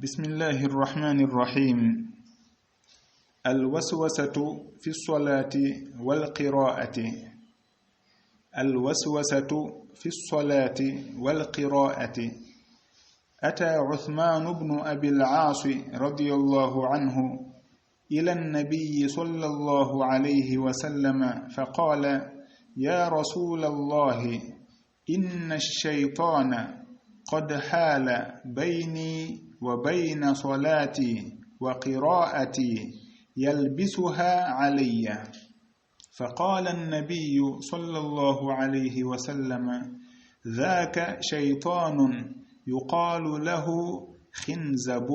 بسم الله الرحمن الرحيم. الوسوسة في الصلاة والقراءة. الوسوسة في الصلاة والقراءة. أتى عثمان بن أبي العاص رضي الله عنه إلى النبي صلى الله عليه وسلم فقال: يا رسول الله، إن الشيطان قد حال بيني وبين صلاتي وقراءتي يلبسها علي. فقال النبي صلى الله عليه وسلم: ذاك شيطان يقال له خنزب،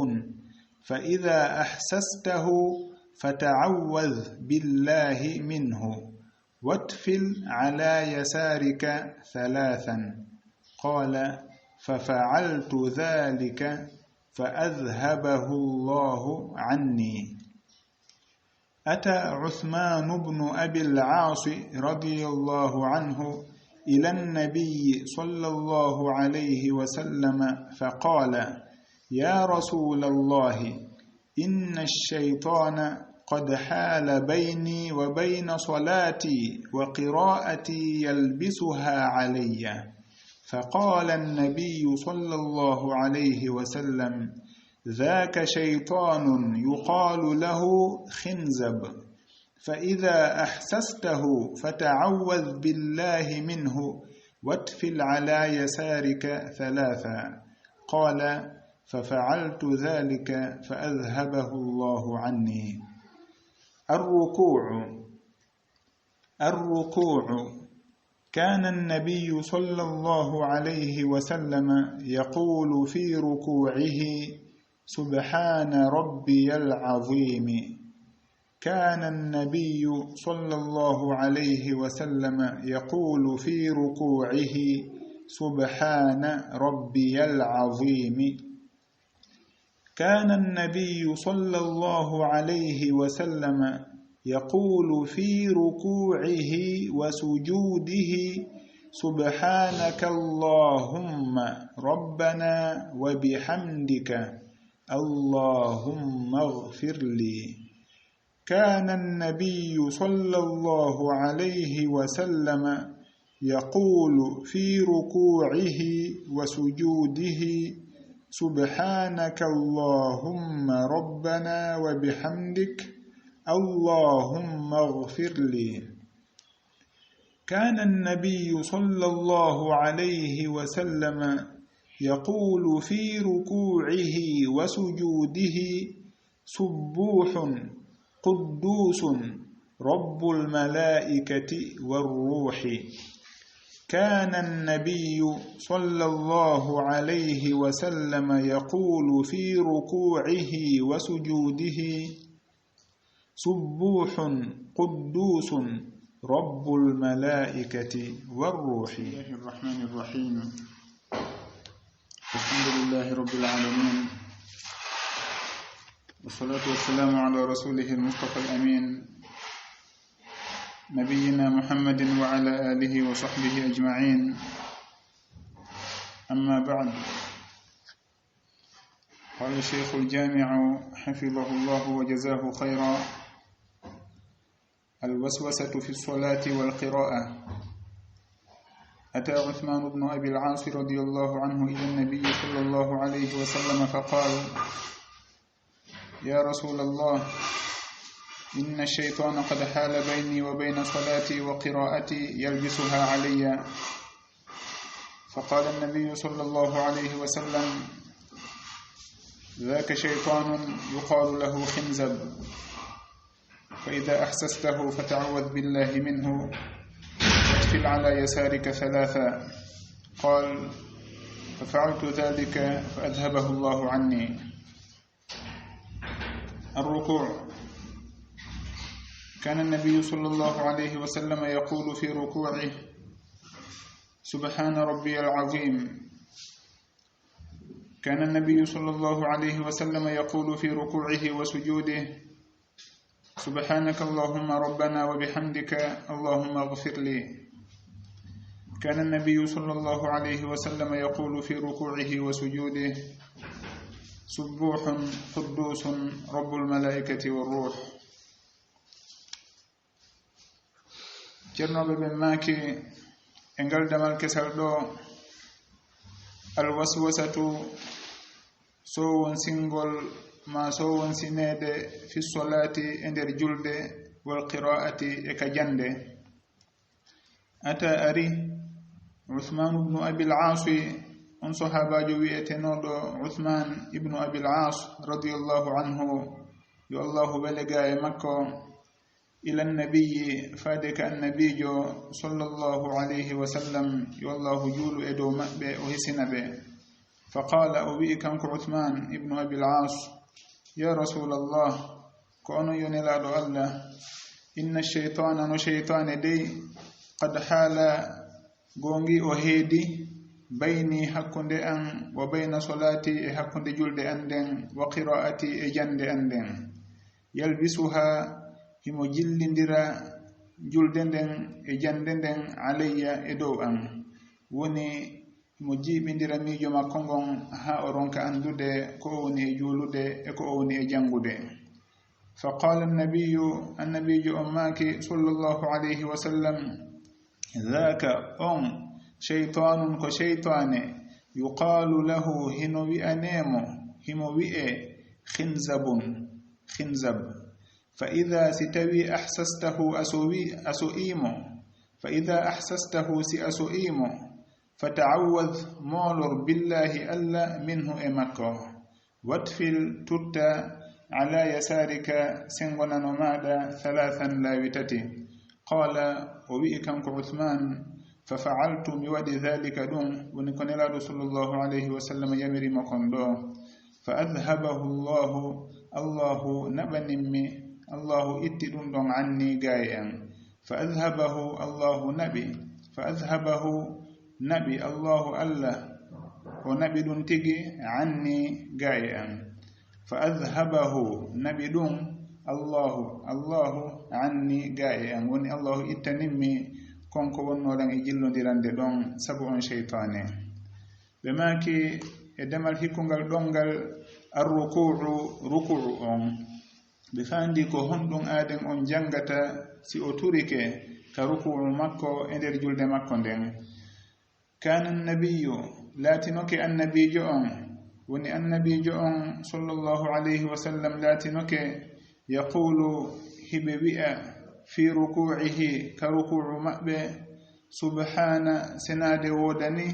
فإذا أحسسته فتعوذ بالله منه واتفل على يسارك ثلاثا. قال: ففعلت ذلك فأذهبه الله عني. أتى عثمان بن أبي العاص رضي الله عنه إلى النبي صلى الله عليه وسلم فقال: يا رسول الله، إن الشيطان قد حال بيني وبين صلاتي وقراءتي يلبسها علي. فقال النبي صلى الله عليه وسلم: ذاك شيطان يقال له خنزب، فإذا أحسسته فتعوذ بالله منه واتفل على يسارك ثلاثا. قال: ففعلت ذلك فأذهبه الله عني. الركوع. كان النبي صلى الله عليه وسلم يقول في ركوعه: سبحان ربي العظيم. كان النبي صلى الله عليه وسلم يقول في ركوعه: سبحان ربي العظيم. كان النبي صلى الله عليه وسلم يقول في ركوعه وسجوده: سبحانك اللهم ربنا وبحمدك اللهم اغفر لي. كان النبي صلى الله عليه وسلم يقول في ركوعه وسجوده: سبحانك اللهم ربنا وبحمدك اللهم اغفر لي. كان النبي صلى الله عليه وسلم يقول في ركوعه وسجوده: سبوح قدوس رب الملائكة والروح. كان النبي صلى الله عليه وسلم يقول في ركوعه وسجوده: سبوح قدوس رب الملائكة والروح. بسم الله الرحمن الرحيم. الحمد لله رب العالمين، والصلاة والسلام على رسوله المصطفى الأمين نبينا محمد وعلى آله وصحبه أجمعين. أما بعد، قال الشيخ الجامع حفظه الله وجزاه خيرا: الوسوسة في الصلاة والقراءة. أتى عثمان بن أبي العاص رضي الله عنه إلى النبي صلى الله عليه وسلم فقال: يا رسول الله، إن الشيطان قد حال بيني وبين صلاتي وقراءتي يلبسها علي. فقال النبي صلى الله عليه وسلم: ذاك شيطان يقال له خنزب، فإذا أحسسته فتعوذ بالله منه واتفل على يسارك ثلاثا. قال: ففعلت ذلك فأذهبه الله عني. الركوع. كان النبي صلى الله عليه وسلم يقول في ركوعه: سبحان ربي العظيم. كان النبي صلى الله عليه وسلم يقول في ركوعه وسجوده: سبحانك اللهم ربنا وبحمدك اللهم اغفر لي. كان النبي صلى الله عليه وسلم يقول في ركوعه وسجوده: سبوح قدوس رب الملائكة والروح. جرنوبة بن ماكي انقل دمال كسر دو الوسوسة سوون سينغول ما سوون سينيد في الصلاة اندر جلد والقراءة اكجند. أتى أري عثمان بن أبي العاص on sahabajo wi'etenoɗo Uthman ibnu Abil As radiyallahu anhu yo Allahu welega e makko ila nabiyyi fade ka annabijo sallallahu alayhi wa sallam yo Allahu juulu e dow maɓɓe o hisinaɓe. faqala o wi'i kanko Uthman ibnu Abil As ya rasulallah ko onon yonelaɗo Allah inna shaytana no shaytane dey qad hala gongi o heedi bayni hakkunde an wa bayna solati e hakkunde julde anden wa qira'ati e jande anden yalbisuha himo jillindira julde nden e jande nden alayya e dow an woni himo jiɓindira miijo makko ngon ha o ronka andude ko o woni e juulude e ko o woni e jangude. فقال النبي أماك صلى الله عليه وسلم ذاك شيطان كشيطان يقال له هنو خنزب فإذا ستوي أحسسته أسوئيم فتعوذ مولر بالله ألا منه إمكو واتفل تتا على يسارك سنغنا نمادا 3 لا وتتي. قال وبئكنك عثمان ففعلت بودي ذلك دون ونكون لا رسول الله عليه وسلم يمري مكوندو فأذهبه الله نبنمي الله اتدون دون عني غايا فأذهبه نبي الله الله ونبي دون تيجي عني غايا فأذهبه نبي دون الله عني غايا وني الله اتنمي konko wonnoɗan e jillondirande ɗon sabu on sheytane. ɓe maaki e demal hikkungal ɗongal ruku'u on ɓe fandi ko honɗum aaden on jangata si o turike ka ruku'u makko e nder julde makko nden. kana annabiyu laatinoke annabijo on woni annabijo on sallallahu alayhi wa sallam laatinoke yaqulu hiɓe wi'a fi ruku'ihi ka ruku'u maɓɓe subhana senade wodani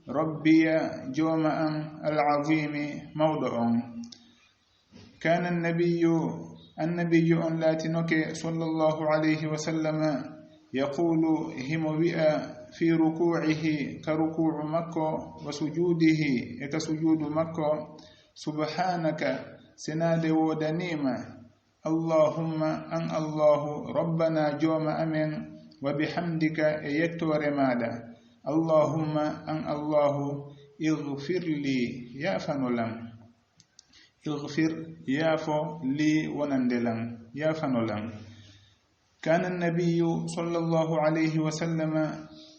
rabbiya joma an al'azimi mawɗo on. kana annabiyo on laatinoke sallallahu alayhi wa sallam yaqulu himo wi'a fi ruku'ihi ka ruku'u makko wa sujudihi e ka sujudu makko subhanaka senade wodanima Allahumma an Allahu rabbana joma amen wa bihamdika e yettore maɗa Allahumma an Allahu ighfir li yafanolam ighfir yafo li wonandelam yafanolam. kana annabiyu sallallahu alayhi wa sallam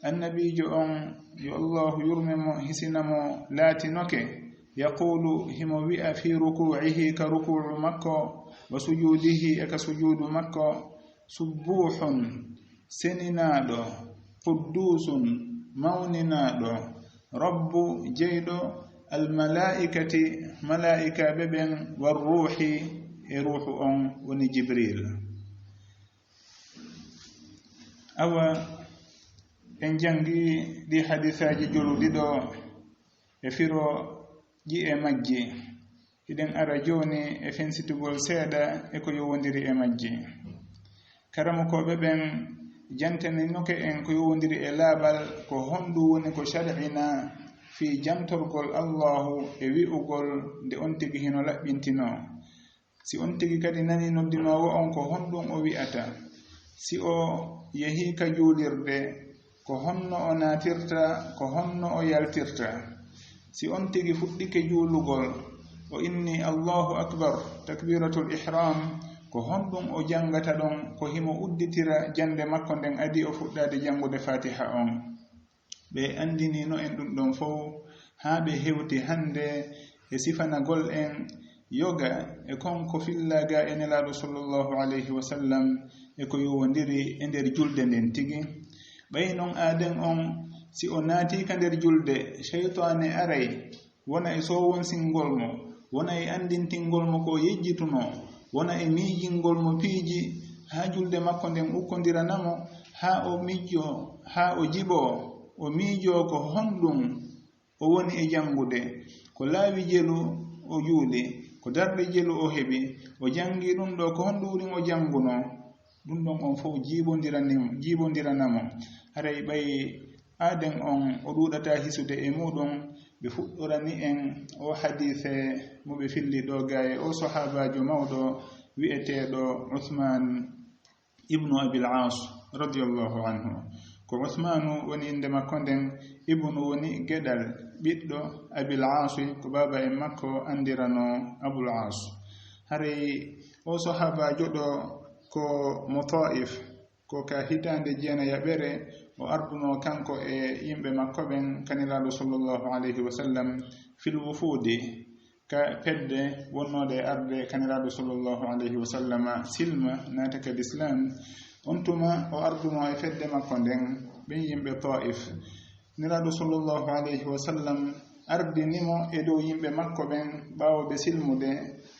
annabijo on yo Allahu yurmemo hisinamo laatinoke yaqulu himo wi'a fi ruku'ihi ka ruku'u makko wa sujudihi e ka sujudu makko subuhun seninaɗo quddusun mawninaɗo rabbu jeyɗo almalaikati malaika ɓeɓen warruhi e ruhu on woni jibril. awa en jangi ɗi hadisaji joluɗiɗo e firo ji e majji hiɗen ara joni e fensitugol seeɗa e ko yowodiri e majji. karamokoɓe ɓen jantaninoke en ko yowodiri e laaɓal ko honɗum woni ko shar'ina fi jamtorgol Allahu e wi'ugol nde on tigi hino laɓɓintino. si on tigi kadi nani noddinowo on ko honɗum o wi'ata, si o yehi ka juulirde ko honno o natirta, ko honno o yaltirta. si on tigi fuɗɗike juulugol o inni Allahu akbar takbiratul ihram ko honɗum o jangata ɗon ko himo udditira jande makko nden adi o fuɗɗade jangude fatiha on. ɓe andinino en ɗum ɗon fof ha ɓe hewti hande e sifanagol en yoga e konko fillaga e nelaɗo sallllahu alayhi wa sallam e ko yowodiri e nder julde nden tigi ɓay noon aaden on si o naati ka nder julde cheytane aray wona e sowonsingol mo wona e andintingol mo ko yejjituno wona e miijingol mo piiji ha julde makko nden ukkondiranamo ha o mijjo ha o jiɓo o miijo ko honɗum o woni e jangude ko laawi jelu o juuli ko darde jelu o heɓi o jangi ɗum ɗo ko honɗurin o janguno ɗum ɗon on fof jiibodiranamo haray ɓay aaden on o ɗuɗata hisude e muɗum ɓe fuɗɗorani en o hadise mo ɓe filli ɗo gaye o sahabajo mawɗo wi'eteɗo Uthman ibnu Abil As radiyallahu anhu ko Uthmanu woni inde makko nden ibnu woni geɗal ɓiɗɗo Abil As ko baba en makko andirano Abul As haray o sahabajo ɗo ko mo Taif ko ka hitande jeena yaɓere o arduno kanko e yimɓe makko ɓen kaniraɗo sallllahu alayhi wa sallam fil wufudi ka pedde wonnode arde kaniraɗo sallllahu alayhi wa sallam silma naata ka l'islam on tuma o arduno e fedde makko nden ɓen yimɓe Taif niraɗo sallllahu alayhi wa sallam ardinimo e dow yimɓe makko ɓen ɓawoɓe silmude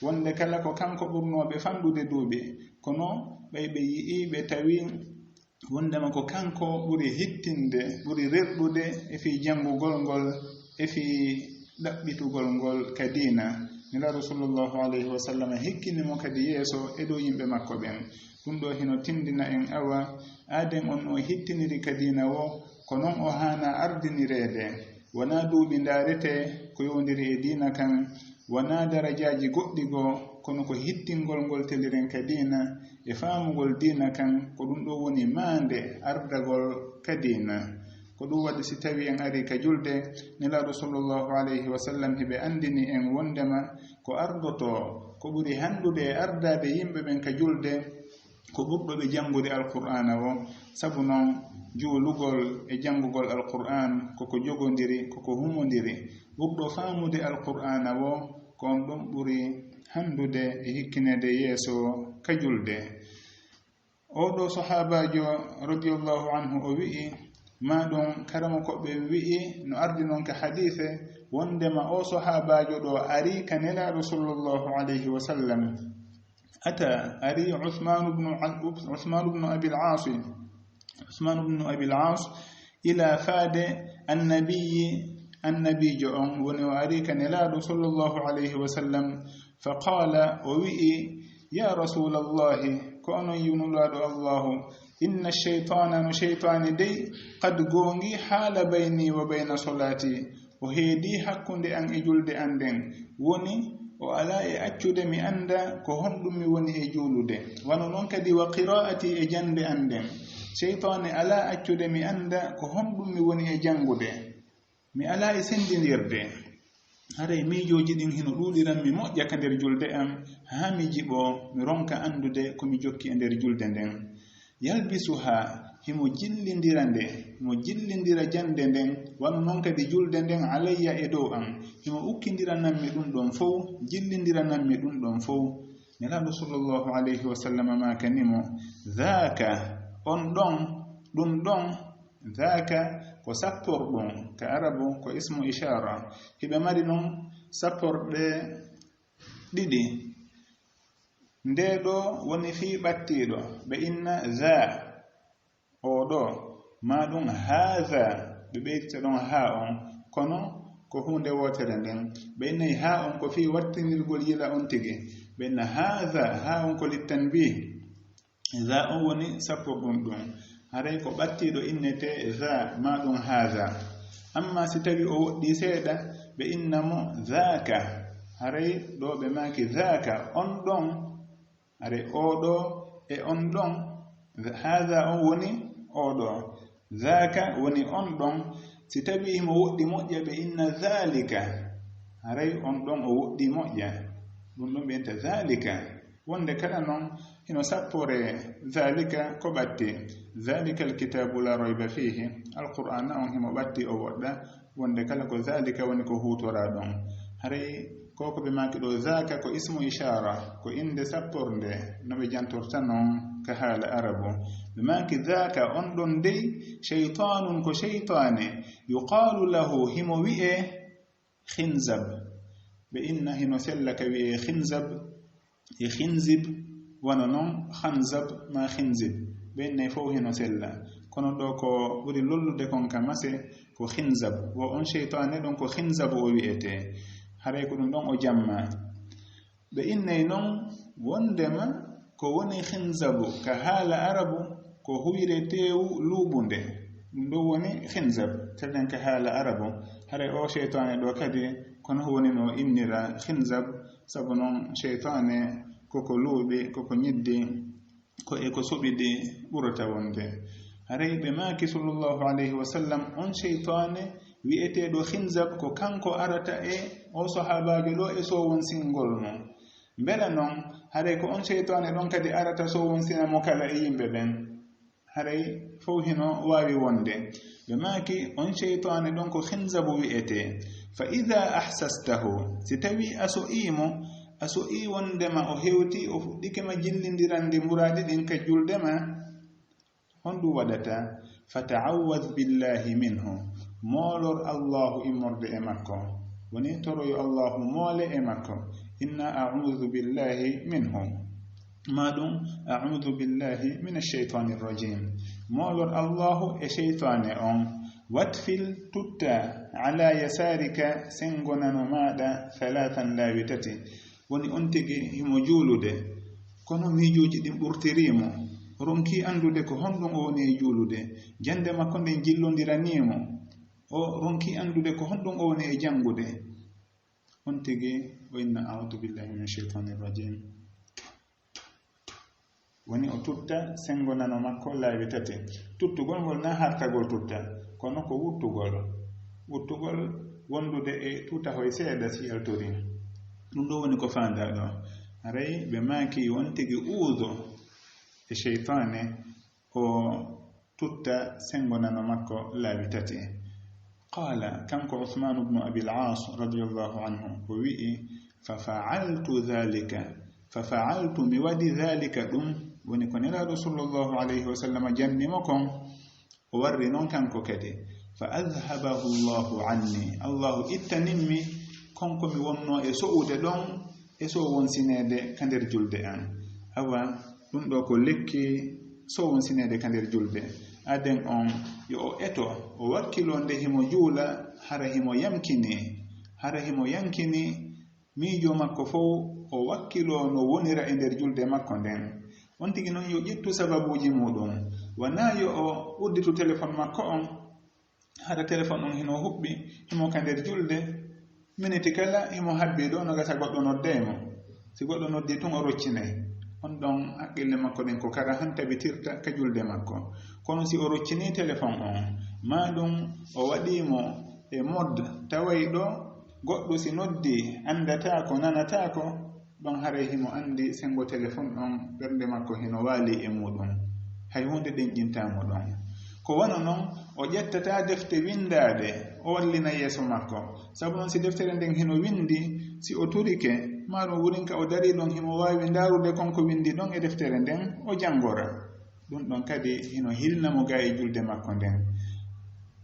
wonde kala ko kanko ɓurnoɓe fandude duuɓi kono ɓay ɓe yii ɓe tawi wondema ko kanko ɓuri hittinde ɓuri rerɗude e fi jangugol ngol e fi ɗaɓɓitugol ngol ka diina nelaɗo sallllahu alayhi wa sallam hikkinimo kadi yeeso e dow yimɓe makko ɓen ɗum ɗo hino tindina en awa aaden on o hittiniri ka diina o ko noon o hana ardinirede wona duuɓi daarete ko yowdiri e diina kan wona darajaji goɗɗi goo kono ko hittingol ngol teliren ka diina e faamugol diina kan ko ɗum ɗo woni maande ardagol ka diina ko ɗum waɗi si tawi en ari ka julde nelaɗo sallllahu alayhi wa sallam heɓe andini en wondema ko ardoto ko ɓuri handude e ardade yimɓe ɓen ka julde ko ɓurɗoɓe jangude alqur'ana o sabu noon juulugol e jangugol alqur'an koko jogodiri koko humodiri ɓurɗo faamude alqur'ana o ko on ɗon ɓuri handude e hikkinede yeeso ka julde oɗo sahabajo radiyallahu anhu o wi'i maɗum karama koɓe wi'i no ardi noon ka hadise wondema o sahabajo ɗo ari ka nelaɗo sallllahu alayhi wa sallam ata ari Uthman ibn Abil As ila faade annabijo on woni o ari ka nelaɗo sallllahu alayhi wa sallam faqala o wi'i ya rasulallahi ko onon yunulaɗo allahu inna shaytana no shaytani dey qad gongi haala bayni wa bayna solati o heedi hakkunde an e julde an nden woni o ala e accude mi anda ko honɗum mi woni e juulude wano noon kadi wa qira'ati e jande an nden shaytane ala accude mi anda ko honɗum mi woni e jangude mi ala e sendidirde haray miijoji ɗin hino ɗuuɗiran mi moƴƴa ka nder julde am haa mi jiɓo mi ronka andude ko mi jokki e nder julde nden yalbisuha himo jillindira jande nden wano noon kadi julde nden alayya e dow am himo ukkindirananmi ɗum ɗon fof jillindirananmi ɗum ɗon fof nelaɗo sallllahu alayhi wa sallam makanimo dhaka on ɗon ɗum ɗon dhaka ko sapporɗum ka arabu ko ismu ishara hiɓe mari noon sapporɗe ɗiɗi nde ɗo woni fi ɓattiɗo ɓe inna za oɗo maɗum haza ɓe ɓeydita ɗon ha on kono ko hunde wotere nden ɓe innayi ha on ko fi wattinirgol yila on tigi ɓe inna haza ha on ko littanbi za on woni sapporɗum ɗum haray ko ɓattiɗo innete za maɗum haza amma si tawi o woɗɗi seeɗa ɓe innamo zaka haray ɗo ɓe maki zaka on ɗon haray oɗo e on ɗon haza on woni oɗo zaka woni on ɗon si tawi himo woɗɗi moƴƴa ɓe inna zalika haray on ɗon o woɗɗi moƴƴa ɗum ɗon ɓe inta zalika wonde kala noon hino sappore zalika ko ɓatti zalika alkitabu la rayba fihi alqur'ana on himo ɓatti o woɗɗa wonde kala ko zalika woni ko hutora ɗon haray koko be maki do zaka ko ismu ishara ko inde sapporde no be jantorta non ka hala arabu be maki zaka on don dey shaytanun ko shaytane yuqalu lahu himo wi'e khinzab be inna hino sellaka wi'e khinzab e khinzib wana non khanzab ma khinzib be ne fo hino sella kono do ko buri lollude kon kamase ko khinzab wo on shaytane don ko khinzab o wi'ete hare ko dum don o jamma be inne non wondema ko woni khinzabu ka hala arabu ko huyrete lubunde do woni khinzab telen ka hala arabu hare o shaytane do kadi kono woni no innira khinzab sabu non shaytane koko luuɓe koko ñiddi ko e ko soɓide ɓurata wonde haray ɓe maaki sallllahu alayhi wa sallam on cheytane wi'eteɗo khinzab ko kanko arata e o sahabaɓe ɗo e sowon singol no mbela noon haray ko on cheytane ɗon kadi arata sowon sinamo kala e yimɓe ɓen haray fof hino wawi wonde ɓe maaki on cheytane ɗon ko khinzabu wi'ete fa ida ahsastahu si tawi aso i wondema o hewti o fuɗɗikema jillindirande muradi ɗin ka juldema honɗum waɗata fata'awwaz billahi minhu moolor allahu immorde e makko woni toroyo allahu moole e makko inna a'udhu billahi minhu maɗum a'udhu billahi min ash-shaytani rajim moolor allahu e shaytane on watfil tutta ala yasarika sengonano maɗa thalathan laawi tati woni on tigi himo juulude kono miijuuji ɗin ɓurtirimo ronki andude ko honɗum o woni e juulude jande makko nden jillondiranimo o ronki andude ko honɗum o woni e jangude on tigi o inna a'udhu billahi min ash-shaytanir rajim woni o tutta sengonano makko laawi tati tuttugol ngol na hartagol tutta kono ko wuttugol wondude e tuta hoye seeɗa si yaltori ɗum ɗo woni ko faandaɗo aray ɓe maaki won tigi uudo e cheytane o tutta sengonano makko laabi tati qala kanko uthman ibnu abi al-as radiyallahu anhu o wi'i fafa'altu mi waɗi dhalika ɗum woni ko nelaɗo sallllahu alayhi wa sallam jannimo kon o warri noon kanko kadi fa adhabahu llahu anni allahu ittanimmi konko mi wonno e so'ude ɗon e so wonsinede ka nder julde an awa ɗum ɗo ko lekki so wonsinede ka nder julde aden on yo o eto o wakkilo nde himo juula hara himo yankini miijo makko fof o wakkilo no wonira e nder julde makko nden on tigi noon yo ƴettu sababuji muɗum wona yo o udditu téléphone makko on hara téléphone on hino huɓɓi himo ka nder julde miniti kala himo habbi ɗo no gasa goɗɗo noddemo si goɗɗo noddi tun o roccinayi on ɗon haqqille makko ɗen ko kara han tabitirta ka julde makko kono si o roccini téléphone on maɗum o waɗimo e mod tawayi ɗo goɗɗo si noddi andatako nanatako ɗon haray himo andi sengo téléphone on ɓernde makko hino waali e muɗum hay hunde ɗenƴintamo ɗon ko wona noon o ƴettata defte windade o wallina yeeso makko sabu noon si deftere nden hino windi si o turike maɗum wurinka o dari ɗon himo wawi ndarude konko windi ɗon e deftere nden o janngora ɗum ɗon kadi hino hilnamo ga e julde makko nden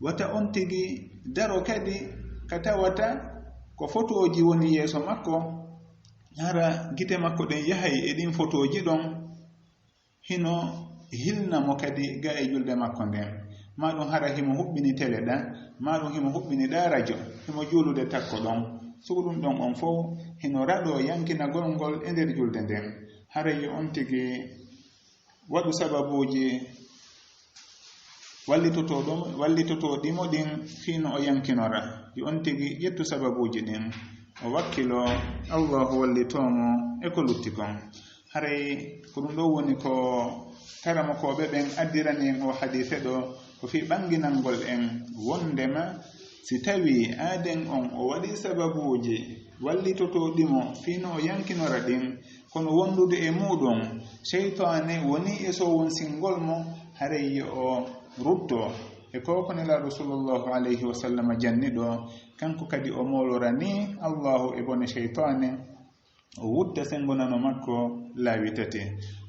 wata on tigi daro kadi ka tawata ko photoji woni yeeso makko hara gite makko ɗen yahay e ɗin photoji ɗon hino hilnamo kadi ga e julde makko nden maɗum hara himo huɓɓini télé ɗa maɗum himo huɓɓini ɗa radio himo juulude takko ɗon sugu ɗum ɗon on fof hino raɗo yankinagol ngol e nder julde nden haray on tigi waɗu sababuji wallitotoɗimo ɗin fino o yankinora yo on tigi ƴettu sababuji ɗin o wakkilo allahu wallitomo e ko lutti kon haray ko ɗum ɗo woni ko karamakoɓe ɓen addirani en o hadise ɗo ko fi ɓanginalngol en wondema si tawi aaden on o waɗi sababuji wallitotoɗimo fino o yankinora ɗin kono wondude e muɗum cheytane woni e so wonsingol mo haray o rutto e ko nelaɗo sallllahu alayhi wa sallam janni ɗo kanko kadi o molorani allahu e bone cheytane o wudda sengonano makko laawi tati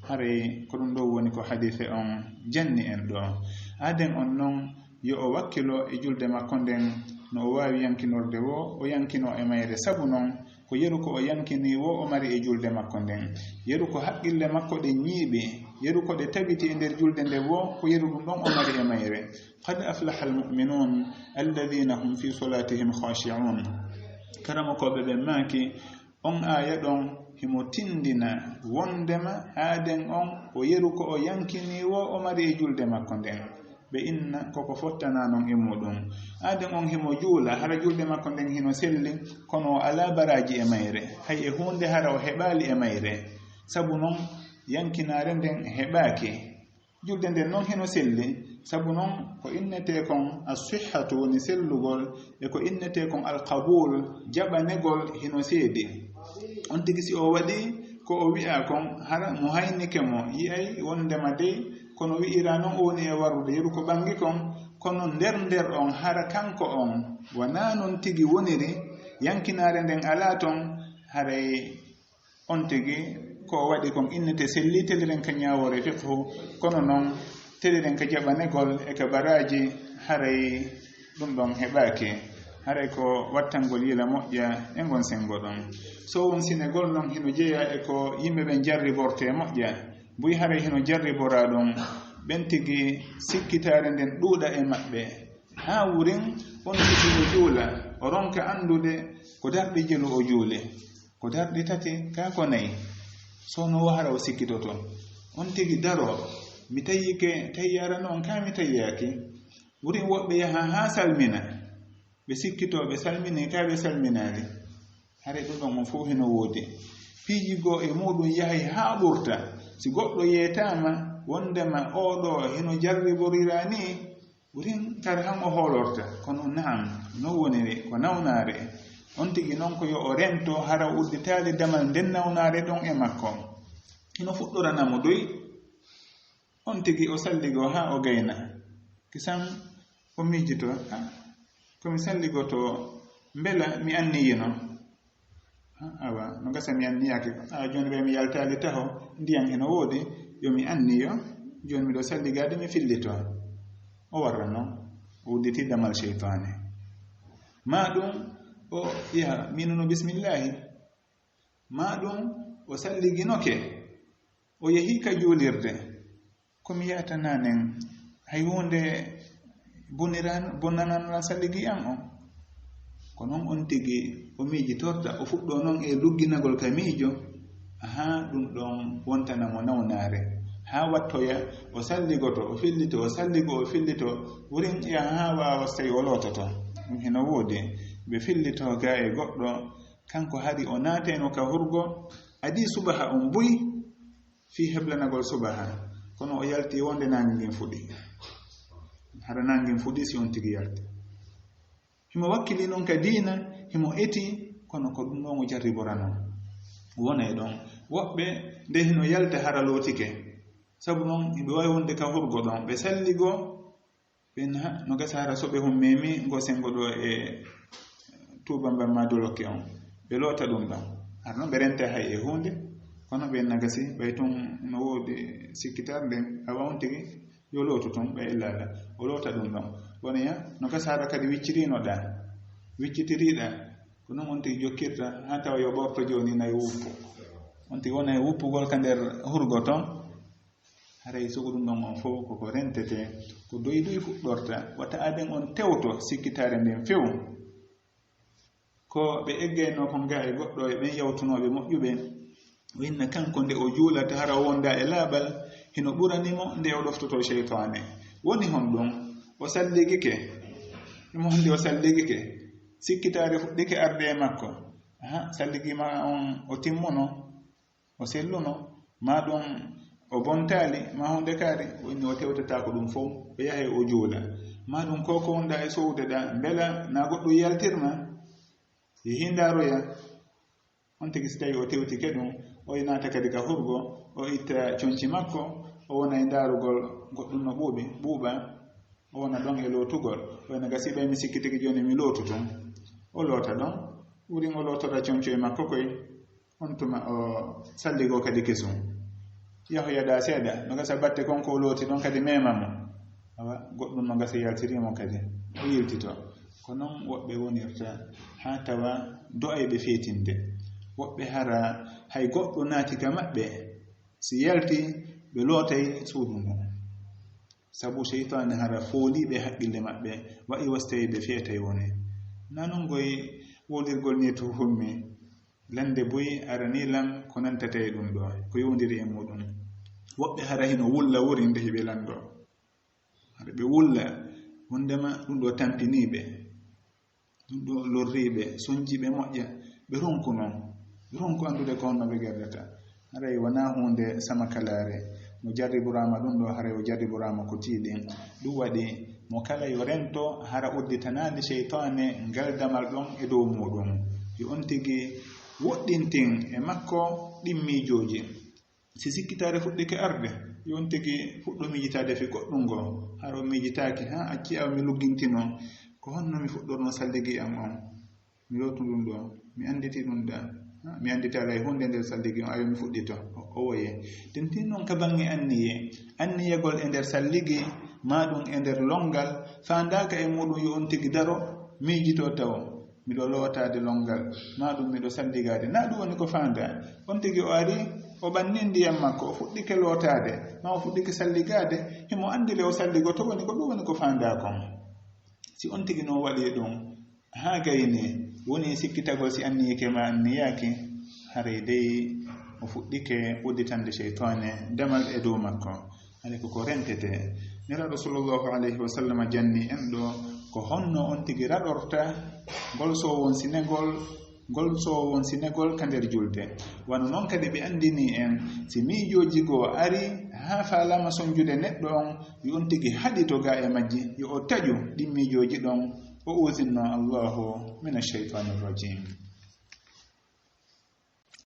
haray ko ɗum ɗo woni ko hadise on janni en ɗo aden on noon yo o wakkilo e julde makko nden no o wawi yankinorde wo o yankino e mayre sabu noon ko yeru ko o yankini wo o mari e julde makko nden yeru ko haqqille makko ɗe ñiiɓi yeru ko ɗe tabiti e nder julde nde wo ko yeru ɗum ɗon o mari e mayre qad aflaha almu'minun alladina hum fi solatihim khashi'un karamokoɓe ɓe maaki on aya ɗon himo tindina wondema haaden on o yeru ko o yankini wo o mari e julde makko nden ɓe inna koko fottana noon e muɗum aden on himo juula hara julde makko nden hino selli kono o ala baraji e mayre hay e hunde hara o heɓali e mayre sabu noon yankinare nden heɓaki julde nden noon hino selli sabu noon ko innete kon as-sihhatu woni sellugol e ko innete kon al-qabul jaɓanegol hino seedi on tigi si o waɗi ko o wi'a kon hara mo haynike mo yiyay wondema dey kono wi'ira noon o woni e warude yeru ko ɓangi kon kono nder on hara kanko on wona noon tigi woniri yankinare nden ala ton haray on tigi ko waɗi kon innete selli teliren ka ñawore fiqhu kono noon teliren ka jaɓanegol e ka baraji haray ɗum ɗon heɓaki haray ko wattangol yila moƴƴa e gon sengo ɗon so won sinegol noon hino jeeya e ko yimɓe ɓen jarriborte moƴƴa buy haray hino jarribora ɗum ɓen tigi sikkitare nden ɗuuɗa e maɓɓe ha wurin on tigi o juula o ronka andude ko darɗi jelu o juuli ko darɗi tati ka ko nayi so no wahara o sikkitoto on tigi daro mi tayyike tayyara noon ka mi tayyaki wurin woɓɓe yaha ha salmina ɓe sikkitoɓe salmini ka ɓe salminari hare ɗum ɗon on fof hino woodi piiji goo e muɗum yahay ha ɓurta si goɗɗo yeetama wondema oɗo hino jarriborira ni wurin kare han o hoolorta kono naam no woniri ko nawnare on tigi noon ko yo o rento hara udditade damal nden nawnare ɗon e makko hino fuɗɗoranamo doy on tigi o salligo ha o gayna kisam o miijito komi salligoto mbela mi anniyino awa no gasa mi anniyake joni ɓe mi yaltali taho ndiyam heno woodi yo mi anniyo joni miɗo salligade mi fillito o warra noon o udditi damal cheytane ma ɗum o yaha minuno bisimillahi ma ɗum o salliginoke o yehi ka juulirde komi yatananen hay hunde bonnananla salligi am o ko noon on tigi o miijitorta o fuɗɗo noon e lugginagol ka miijo ha ɗum ɗon wontanamo nawnare ha wattoya o salligoto o fillito o salligo o fillito wurin yaha ha wawa so tawi o loototo ɗum heno woodi ɓe fillito ga e goɗɗo kanko hari o naateno ka hurgo adi subaha on buy fi heblanagol subaha kono o yalti wonde nangi ngin fuɗi hara nangin fuɗi si on tigi yalti himo wakkili noon ka diina himo eti kono ko ɗum ɗon o jarribora noon wona e ɗon woɓɓe nde hino yalta hara lootike sabu noon ɓe wawi wonde ka hurgo ɗon ɓe salligo ɓe no gasa hara so ɓe hummemi ngo sengo ɗo e tuba mbamma dolokke on ɓe loota ɗum ɗon har noon ɓe renta hay e hunde kono ɓe nagasi ɓay tun no woodi sikkitar nden awa on tigi yo lootu toon ɓe illala o loota ɗum ɗon wonaya no gasa hara kadi wiccirinoɗa wiccitiriɗa ko noon on tigi jokkirta ha tawa yo ɓorto joni nayi wuppu on tigi wona e wuppugol ka nder hurgo toon haray sugu ɗum ɗon on fof koko rentete ko doyi doyi fuɗɗorta wata aden on tewto sikkitare nden few ko ɓe eggayno kon ga e goɗɗo e ɓen yawtunoɓe moƴƴuɓe o inna kanko nde o juulata hara wonda e laaɓal hino ɓuranimo nde o ɗoftoto cheytane woni hon ɗum o salligike imo honde o salligike sikkitare fuɗɗike arde e makko salligima on o timmuno o selluno ma ɗum o bontali ma hunde kaari o inni o tewtata ko ɗum fof o yahay o juula ma ɗum koko wonda e sowde ɗa mbela na goɗɗo yaltirma yehi ndaroya on tigi so tawi o tewtike ɗum o naata kadi ka hurgo o itta conci makko o wona e ndarugol goɗɗum no ɓuuɓa wona ɗon e lootugol wayno gasi ɓe mi sikki tigi joni mi lootu ton o loota ɗon ɓurin o lootora conco e makko koye on tuma o salligo kadi kesum yaho yaɗa seeɗa no gasa batte konko o looti ɗon kadi memamo awa goɗɗum no gasa yaltirimo kadi o yiltito ko noon woɓɓe wonirta ha tawa do'ayɓe feetinde woɓɓe hara hay goɗɗo naati ka maɓɓe si yalti ɓe lootay suudu ndu sabu cheytane hara fooliɓe haqqille maɓɓe wa'i wastayi ɓe feetay woni nanon goye wodirgol ni to hummi lande boyi aranilam ko nantata e ɗum ɗo ko yowdiri e muɗum woɓɓe hara hino wulla wuri nde hiɓe lando hara ɓe wulla wondema ɗum ɗo tampiniɓe ɗum ɗo lorriɓe sonjiɓe moƴƴa ɓe ronku noon ɓe ronku andude ko honno ɓe gerdata haray wona hunde sama kalare mo jarriburama ɗum ɗo haray o jarriburama ko tiiɗi ɗum waɗi mo kala yo rento hara udditanade cheytane ngal damal ɗon e dow muɗum yo on tigi woɗɗintin e makko ɗin miijoji si sikkitare fuɗɗike arde yo on tigi fuɗɗo miijitade fi goɗɗum ngo haro miijitaki ha acci aw mi luggintino ko honno mi fuɗɗorno salligi am on mi lootu ɗum ɗo mi anditi ɗum da mi anditala e hunde nder salligi on ayo mi fuɗɗito o woye tentin noon ka bange anniyegol e nder salligi maɗum e nder longal fandaka e muɗum yo on tigi daro miijito taw miɗo lootade longal maɗum miɗo salligade na ɗum woni ko fanda on tigi o ari o ɓanni ndiyam makko o fuɗɗike lootade ma o fuɗɗike salligade himo andile o salligo to woni ko ɗum woni ko fanda kon si on tigi no waɗi ɗum ha gayni woni sikkitagol si anniyike ma anniyaki haray dey o fuɗɗike udditande cheytane demal e dow makko haɗa koko rentete nelaɗo sallllahu alayhi wa sallam janni en ɗo ko honno on tigi raɗorta ngol sowon sinegol ka nder julde wano noon kadi ɓe andini en si miijoji goo ari ha falama sonjude neɗɗo on yo on tigi haɗito ga e majji yo o taƴu ɗin miijoji ɗon o usinno allahu min ash-shaytanir rajim